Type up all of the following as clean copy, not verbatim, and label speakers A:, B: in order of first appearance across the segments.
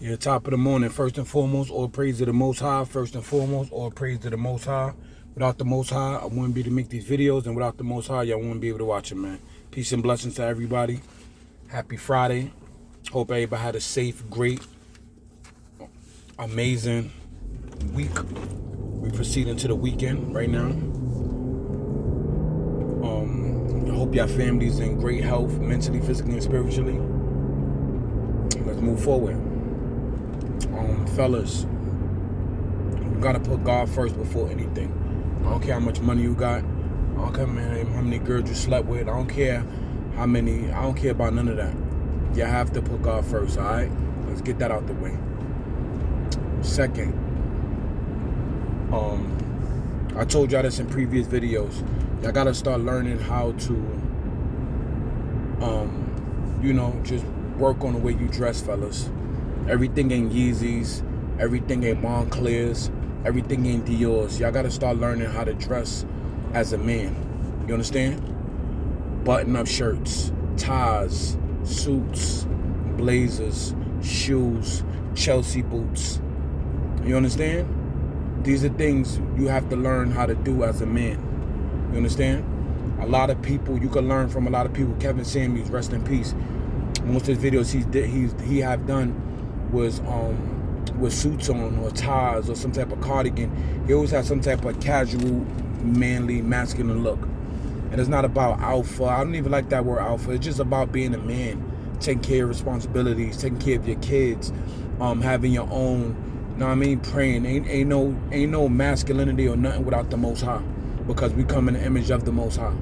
A: Yeah, top of the morning. First and foremost, all praise to the Most High. First and foremost, all praise to the Most High. Without the Most High, I wouldn't be able to make these videos, and without the Most High, y'all wouldn't be able to watch them, man. Peace and blessings to everybody. Happy Friday. Hope everybody had a safe, great, amazing week. We proceed into the weekend right now. I hope your family's in great health, mentally, physically, and spiritually. Let's move forward. Fellas, you gotta put God first before anything. I don't care how much money you got. I don't care how many girls you slept with. I don't care about none of that. You have to put God first, alright? Let's get that out the way. Second, I told y'all this in previous videos. Y'all gotta start learning how to just work on the way you dress, fellas. Everything ain't Yeezys, everything ain't Monclers, everything ain't Dior's. Y'all gotta start learning how to dress as a man. You understand? Button-up shirts, ties, suits, blazers, shoes, Chelsea boots. You understand? These are things you have to learn how to do as a man. You understand? A lot of people, you can learn from a lot of people. Kevin Samuels, rest in peace. Most of his videos he have done was with suits on or ties or some type of cardigan. He always had some type of casual, manly, masculine look. And it's not about alpha. I don't even like that word alpha. It's just about being a man, taking care of responsibilities, taking care of your kids, having your own, you know what I mean, praying. Ain't no masculinity or nothing without the Most High, because we come in the image of the Most High.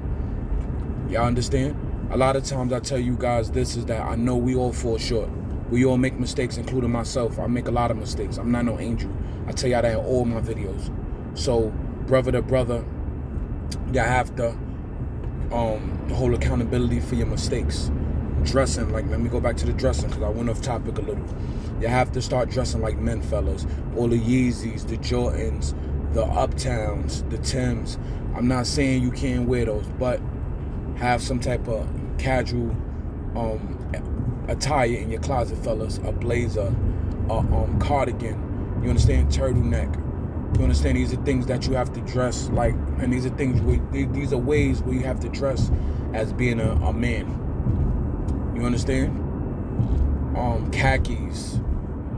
A: Y'all understand? A lot of times I tell you guys this is that I know we all fall short. We all make mistakes, including myself. I make a lot of mistakes. I'm not no angel. I tell y'all that in all my videos. So, brother to brother, y'all have to hold accountability for your mistakes. Dressing, like, let me go back to the dressing because I went off topic a little. You have to start dressing like men, fellas. All the Yeezys, the Jordans, the Uptowns, the Timbs. I'm not saying you can't wear those, but have some type of casual attire in your closet, fellas. A blazer, a cardigan. You understand? Turtleneck. You understand? These are things that you have to dress like, and these are ways where you have to dress as being a man. You understand? Khakis.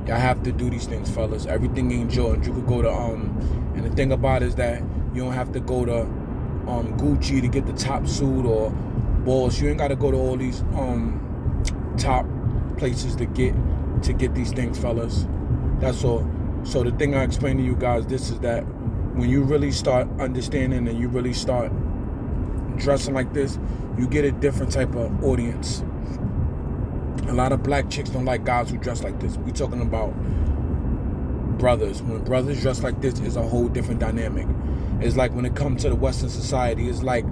A: Y'all have to do these things, fellas. Everything ain't Jordan. You could go to and the thing about it is that you don't have to go to Gucci to get the top suit or Boss. You ain't gotta go to all these top places to get these things, fellas. That's all. So the thing I explain to you guys, this is that when you really start understanding and you really start dressing like this, you get a different type of audience. A lot of black chicks don't like guys who dress like this. We talking about brothers. When brothers dress like this, is a whole different dynamic. It's like when it comes to the Western society, it's like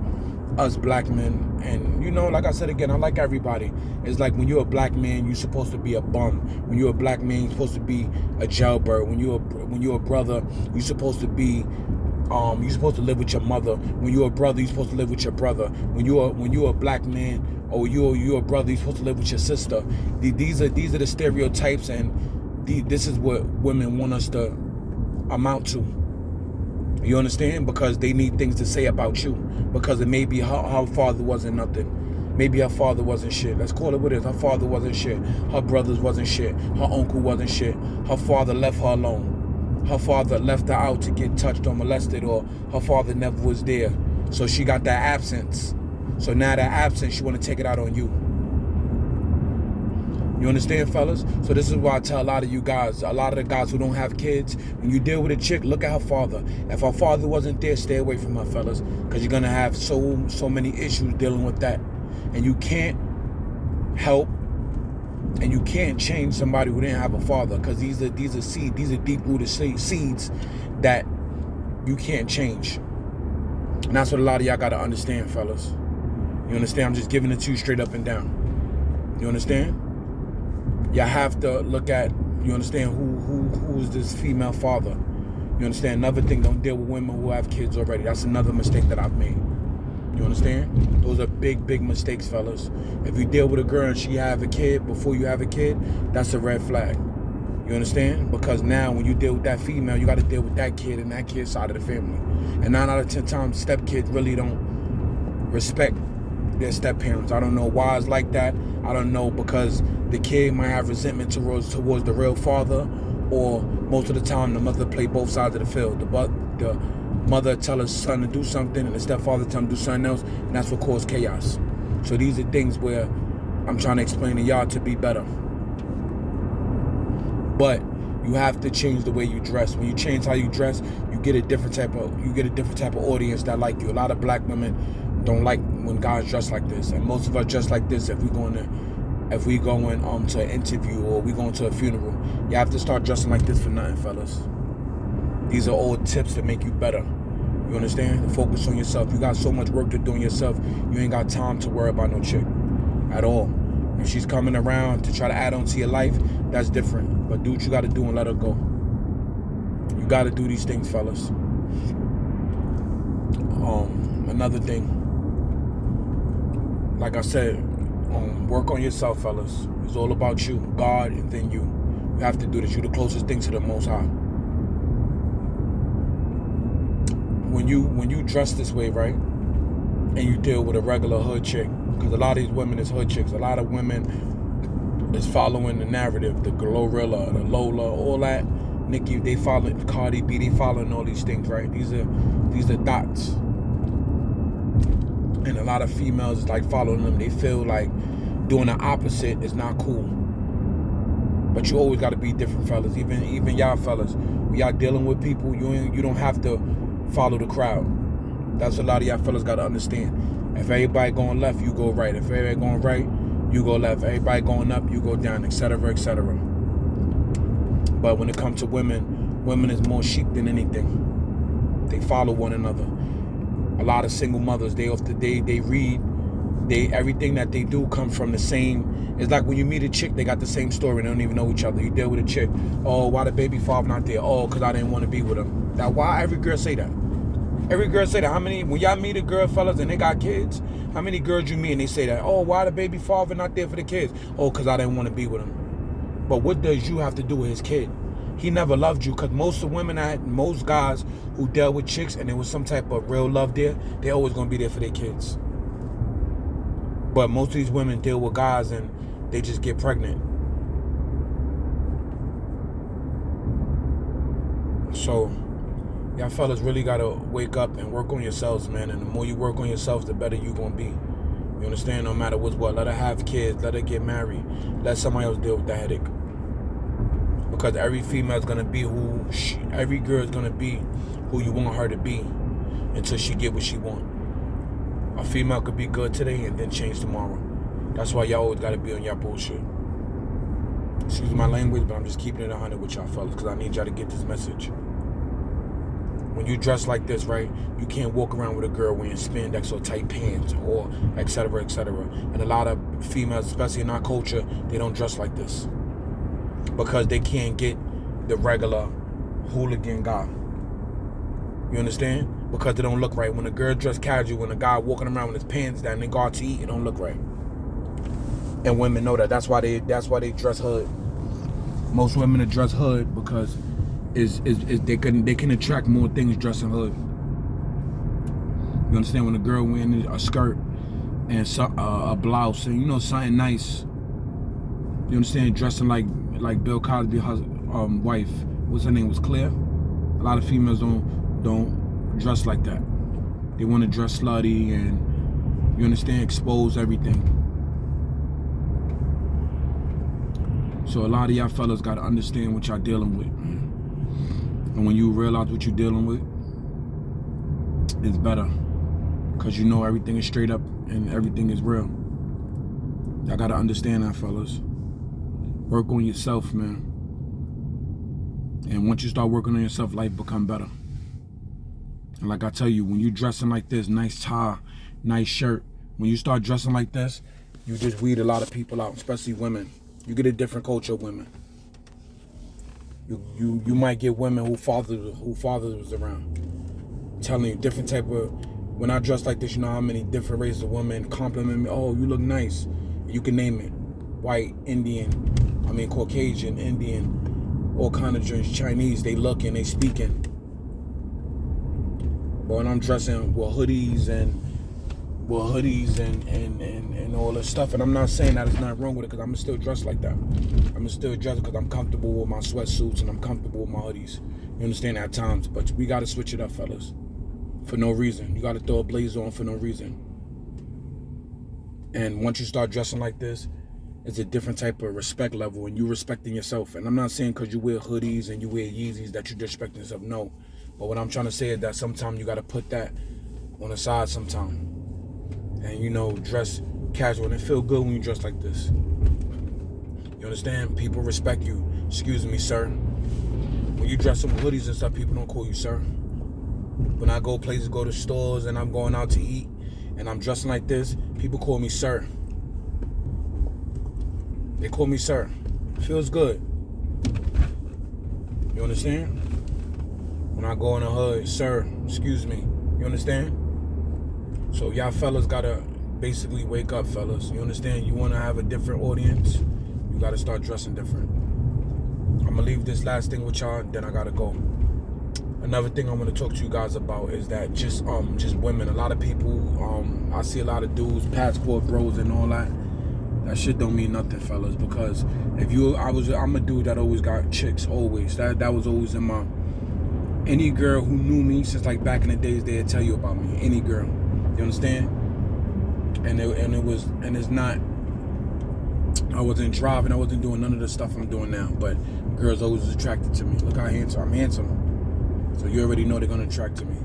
A: us black men, and like I said again, I like everybody. It's like when you're a black man, you're supposed to be a bum. When you're a black man, you're supposed to be a jailbird. When you're a brother, you're supposed to be you're supposed to live with your mother. When you're a brother, you're supposed to live with your brother. When you're a black man or you're a brother, you're supposed to live with your sister. These are the stereotypes, and this is what women want us to amount to. You understand? Because they need things to say about you. Because it may be her father wasn't nothing. Maybe her father wasn't shit. Let's call it what it is. Her father wasn't shit. Her brothers wasn't shit. Her uncle wasn't shit. Her father left her alone. Her father left her out to get touched or molested, or her father never was there. So she got that absence. So now that absence, she want to take it out on you. You understand, fellas? So this is why I tell a lot of you guys, a lot of the guys who don't have kids, when you deal with a chick, look at her father. If her father wasn't there, stay away from her, fellas, because you're gonna have so many issues dealing with that, and you can't help and you can't change somebody who didn't have a father, because these are seeds, these are deep-rooted seeds that you can't change. And that's what a lot of y'all gotta understand, fellas. You understand? I'm just giving it to you straight up and down. You understand? Y'all have to look at, you understand, who is this female father. You understand? Another thing, don't deal with women who have kids already. That's another mistake that I've made. You understand? Those are big mistakes, fellas. If you deal with a girl and she have a kid before you have a kid, that's a red flag. You understand? Because now when you deal with that female, you got to deal with that kid and that kid's side of the family. And 9 out of 10 times, stepkids really don't respect their step parents. I don't know why it's like that. I don't know, because the kid might have resentment towards the real father, or most of the time the mother play both sides of the field. The mother tell her son to do something and the stepfather tell him to do something else, and that's what causes chaos. So these are things where I'm trying to explain to y'all to be better. But you have to change the way you dress. When you change how you dress, you get a different type of audience that like you. A lot of black women don't like when guys dress like this, and most of us dress like this if we going to an interview or we going to a funeral. You have to start dressing like this for nothing, fellas. These are all tips to make you better. You understand? Focus on yourself. You got so much work to do on yourself. You ain't got time to worry about no chick at all. If she's coming around to try to add on to your life, that's different. But do what you got to do and let her go. You got to do these things, fellas. Another thing, like I said, work on yourself, fellas. It's all about you, God, and then you. You have to do this. You're the closest thing to the Most High. When you dress this way, right, and you deal with a regular hood chick, because a lot of these women is hood chicks. A lot of women is following the narrative, the Glorilla, the Lola, all that. Nicki, they following Cardi B, they following all these things, right? These are dots. And a lot of females is like following them. They feel like doing the opposite is not cool. But you always got to be different, fellas. Even y'all fellas, when y'all dealing with people, you don't have to follow the crowd. That's a lot of y'all fellas got to understand. If everybody going left, you go right. If everybody going right, you go left. Everybody going up, you go down, etc., etc. But when it comes to women is more sheep than anything. They follow one another. A lot of single mothers, they read, everything that they do comes from the same. It's like when you meet a chick, they got the same story and they don't even know each other. You deal with a chick, oh, why the baby father not there? Oh, because I didn't want to be with him. Now, why every girl say that? Every girl say that. How many, when y'all meet a girl, fellas, and they got kids, how many girls you meet and they say that? Oh, why the baby father not there for the kids? Oh, because I didn't want to be with him. But what does you have to do with his kid? He never loved you, because most guys who dealt with chicks and there was some type of real love there, they always going to be there for their kids. But most of these women deal with guys and they just get pregnant. So, y'all fellas really got to wake up and work on yourselves, man. And the more you work on yourselves, the better you going to be. You understand? No matter what's what. Let her have kids. Let her get married. Let somebody else deal with the headache. Because every female is going to be every girl is going to be who you want her to be until she get what she want. A female could be good today and then change tomorrow. That's why y'all always got to be on y'all bullshit. Excuse my language, but I'm just keeping it 100 with y'all fellas, because I need y'all to get this message. When you dress like this, right, you can't walk around with a girl wearing spandex or tight pants or etc., etc. And a lot of females, especially in our culture, they don't dress like this because they can't get the regular hooligan guy. You understand? Because they don't look right. When a girl dressed casual, when a guy walking around with his pants down, they go out to eat, it don't look right. And women know that. That's why they dress hood. Most women are dress hood because they can attract more things dressing hood. You understand? When a girl wearing a skirt and a blouse and something nice. You understand? Dressing like Bill Cosby's wife. What's her name? Was Claire. A lot of females don't dress like that. They want to dress slutty and, you understand, expose everything. So a lot of y'all fellas got to understand what y'all dealing with. And when you realize what you're dealing with, it's better. Because you know everything is straight up and everything is real. Y'all got to understand that, fellas. Work on yourself, man. And once you start working on yourself, life become better. And like I tell you, when you dressing like this, nice tie, nice shirt, when you start dressing like this, you just weed a lot of people out, especially women. You get a different culture of women. You might get women who father was around. I'm telling you, different type of. When I dress like this, you know how many different races of women compliment me. Oh, you look nice. You can name it. White, Indian, Caucasian, Indian, all kind of joints, Chinese, they looking, they speaking. But when I'm dressing with hoodies and all this stuff, and I'm not saying that there's nothing wrong with it, because I'm still dressed like that. I'm still dressed because I'm comfortable with my sweatsuits and I'm comfortable with my hoodies. You understand, at times, but we got to switch it up, fellas, for no reason. You got to throw a blazer on for no reason. And once you start dressing like this, it's a different type of respect level, and you respecting yourself. And I'm not saying because you wear hoodies and you wear Yeezys that you're disrespecting yourself. No. But what I'm trying to say is that sometimes you got to put that on the side sometime. And, you know, dress casual. And it feel good when you dress like this. You understand? People respect you. Excuse me, sir. When you dress with hoodies and stuff, people don't call you sir. When I go places, go to stores, and I'm going out to eat, and I'm dressing like this, people call me sir. They call me sir. Feels good. You understand? When I go in the hood, sir, excuse me. You understand? So y'all fellas gotta basically wake up, fellas. You understand? You wanna have a different audience, you gotta start dressing different. I'm gonna leave this last thing with y'all, then I gotta go. Another thing I want to talk to you guys about is that just women. A lot of people, I see a lot of dudes, passport bros and all that. That shit don't mean nothing, fellas. Because I'm a dude that always got chicks, always. That was always in my. Any girl who knew me since like back in the days, they'd tell you about me. Any girl, you understand? And it's not. I wasn't driving. I wasn't doing none of the stuff I'm doing now. But girls always was attracted to me. Look how handsome I'm handsome. So you already know they're gonna attract to me.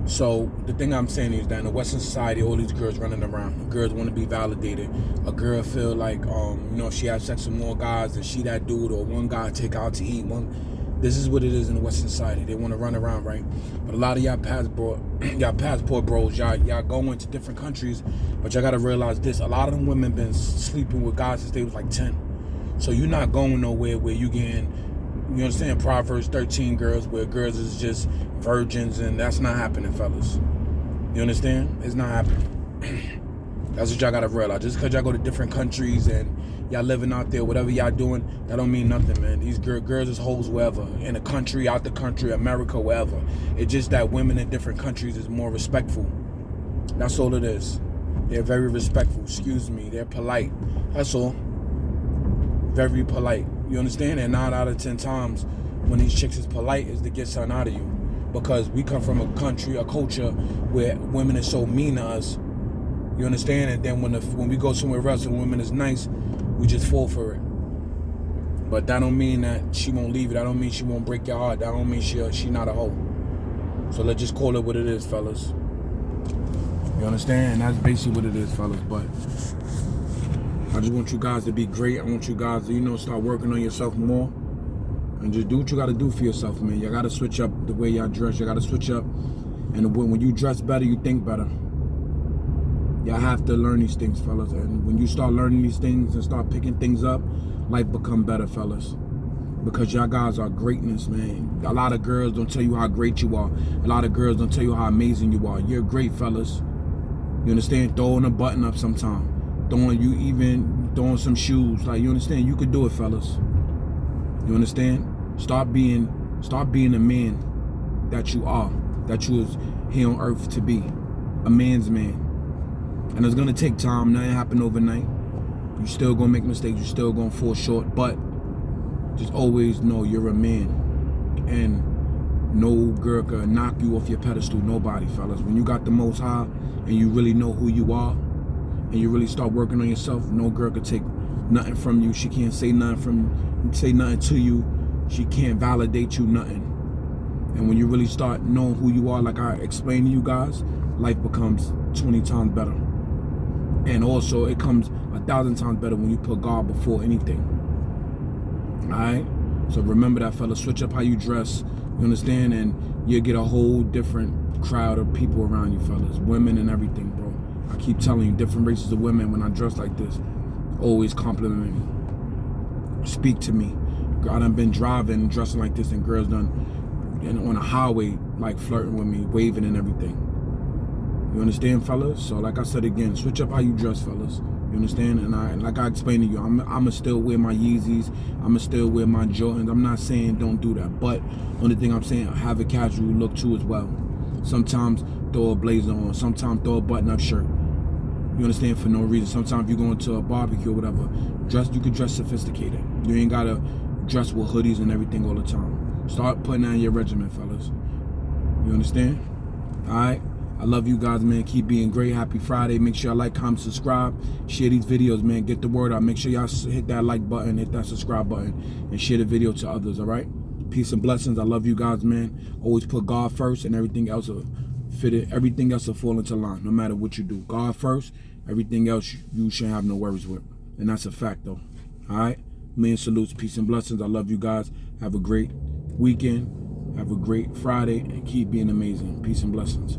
A: So the thing I'm saying is that in the Western society, all these girls running around. Girls want to be validated. A girl feel like, she has sex with more guys and she that dude, or one guy take her out to eat. This is what it is in the Western society. They want to run around, right? But a lot of y'all passport bros, y'all going to different countries, but y'all gotta realize this: a lot of them women been sleeping with guys since they was like 10. So you're not going nowhere where you getting. You understand? Proverbs 13 girls, where girls is just virgins, and that's not happening, fellas. You understand? It's not happening. That's what y'all gotta realize. Just because y'all go to different countries and y'all living out there, whatever y'all doing, that don't mean nothing, man. These girls is hoes wherever. In the country, out the country, America, wherever. It's just that women in different countries is more respectful. That's all it is. They're very respectful. Excuse me. They're polite. That's all. Very polite. You understand? And 9 out of 10 times when these chicks is polite is to get something out of you. Because we come from a country, a culture where women is so mean to us. You understand? And then when we go somewhere else and women is nice, we just fall for it. But that don't mean that she won't leave it. That don't mean she won't break your heart. That don't mean she not a hoe. So let's just call it what it is, fellas. You understand? And that's basically what it is, fellas. But I just want you guys to be great. I want you guys to, start working on yourself more. And just do what you got to do for yourself, man. You got to switch up the way y'all dress. You got to switch up. And when you dress better, you think better. Y'all have to learn these things, fellas. And when you start learning these things and start picking things up, life become better, fellas. Because y'all guys are greatness, man. A lot of girls don't tell you how great you are. A lot of girls don't tell you how amazing you are. You're great, fellas. You understand? Throwing a button up sometime. Throwing some shoes. Like, you understand? You could do it, fellas. You understand? Start being the man that you are. That you was here on earth to be. A man's man. And it's gonna take time. Nothing happen overnight. You still gonna make mistakes. You still gonna fall short. But just always know you're a man. And no girl can knock you off your pedestal. Nobody, fellas. When you got the Most High and you really know who you are, and you really start working on yourself, no girl could take nothing from you. She can't say nothing to you. She can't validate you, nothing. And when you really start knowing who you are, like I explained to you guys, life becomes 20 times better. And also, it comes 1,000 times better when you put God before anything. Alright? So remember that, fella. Switch up how you dress. You understand? And you'll get a whole different crowd of people around you, fellas. Women and everything, bro. I keep telling you, different races of women, when I dress like this, always compliment me. Speak to me. I done been driving and dressing like this, and girls done on a highway, like flirting with me, waving and everything. You understand, fellas? So like I said again, switch up how you dress, fellas. You understand? And like I explained to you, I'ma still wear my Yeezys. I'ma still wear my Jordans. I'm not saying don't do that, but only thing I'm saying, have a casual look too as well. Sometimes throw a blazer on. Sometimes throw a button-up shirt. You understand? For no reason. Sometimes you go into a barbecue or whatever. You could dress sophisticated. You ain't gotta dress with hoodies and everything all the time. Start putting on your regimen, fellas. You understand? All right. I love you guys, man. Keep being great. Happy Friday. Make sure y'all like, comment, subscribe. Share these videos, man. Get the word out. Make sure y'all hit that like button, hit that subscribe button, and share the video to others, all right? Peace and blessings. I love you guys, man. Always put God first, and everything else will fit it. Everything else will fall into line, no matter what you do. God first. Everything else you shouldn't have no worries with. And that's a fact, though. All right? Man, salutes. Peace and blessings. I love you guys. Have a great weekend. Have a great Friday, and keep being amazing. Peace and blessings.